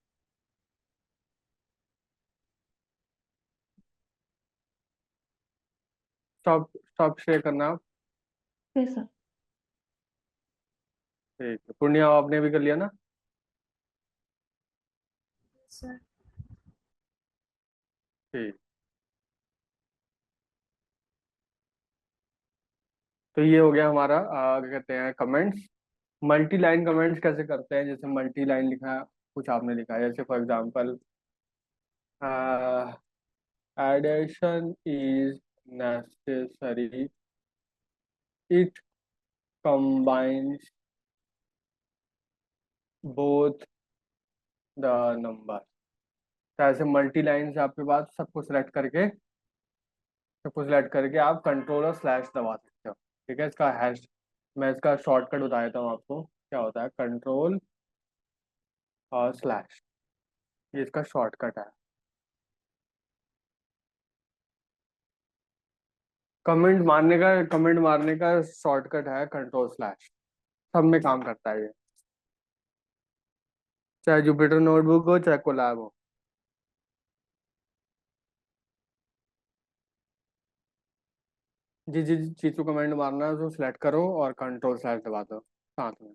stop stop share करना आप। Okay sir. ठीक है, पूर्णिया आपने भी कर लिया ना? Sir. ठीक, तो ये हो गया हमारा क्या कहते हैं कमेंट्स। मल्टी लाइन कमेंट्स कैसे करते हैं? जैसे मल्टी लाइन लिखा, कुछ आपने लिखा है, जैसे for example addition is necessary, it combines both the number. तो ऐसे मल्टी लाइन से आपके पास सबको सिलेक्ट करके आप कंट्रोल और स्लैश दबा सकते हो। ठीक है, इसका हैश, मैं इसका शॉर्टकट बता देता हूँ आपको क्या होता है। कंट्रोल और स्लैश, ये इसका शॉर्टकट है। कमेंट मारने का शॉर्टकट है कंट्रोल स्लैश। सब में काम करता है ये, चाहे जुपिटर नोटबुक हो चाहे कोलैब हो। जिस जिस चीज को कमेंट मारना है उसको सिलेक्ट करो और कंट्रोल स्लैश दबा दो साथ में।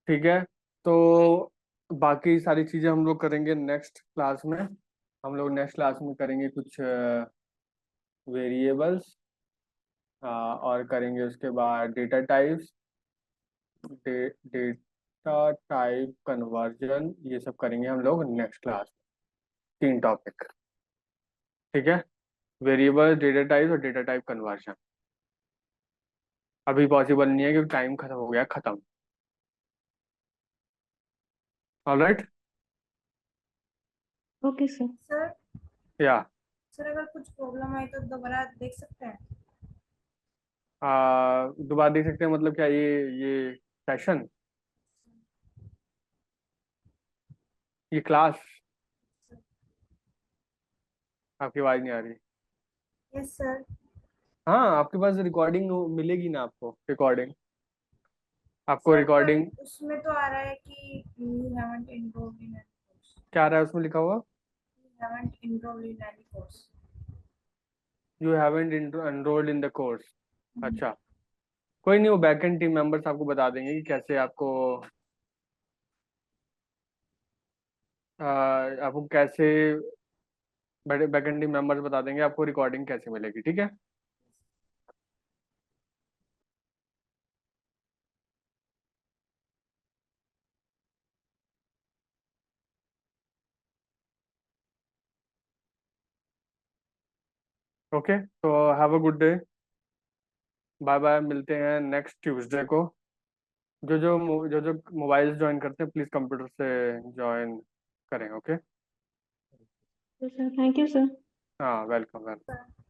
ठीक है, तो बाकी सारी चीजें हम लोग करेंगे नेक्स्ट क्लास में। हम लोग नेक्स्ट क्लास में करेंगे कुछ वेरिएबल्स, और करेंगे उसके बाद data types, data type conversion, ये सब करेंगे हम लोग नेक्स्ट क्लास में। 3 टॉपिक, ठीक है। वेरिएबल, डेटा टाइप और डेटा टाइप कन्वर्जन अभी पॉसिबल नहीं है क्योंकि टाइम खत्म हो गया, खत्म। Alright, okay sir. Sir. या Sir, अगर कुछ प्रॉब्लम आई तो दोबारा देख सकते हैं? दोबारा देख सकते हैं मतलब क्या? ये सेशन, ये क्लास? आपकी आवाज नहीं आ रही। Yes, sir. हाँ, आपके पास रिकॉर्डिंग मिलेगी ना आपको? रिकॉर्डिंग, आपको Sir, रिकॉर्डिंग पर उसमें तो आ रहा है कि you haven't enrolled in any course. क्या आ रहा है उसमें लिखा हुआ? You haven't enrolled in any course. You haven't enrolled in the course. अच्छा, कोई नहीं, वो बैकएंड टीम मेंबर्स आपको बता देंगे कि कैसे आपको कैसे, बैकएंड टीम मेंबर्स बता देंगे आपको रिकॉर्डिंग कैसे मिलेगी। ठीक है, ओके, तो have a good day, bye bye, मिलते हैं नेक्स्ट ट्यूसडे को। जो जो मोबाइल ज्वाइन करते हैं प्लीज कंप्यूटर से ज्वाइन करें, okay. Sir thank you sir. हाँ, वेलकम वेलकम। Sir.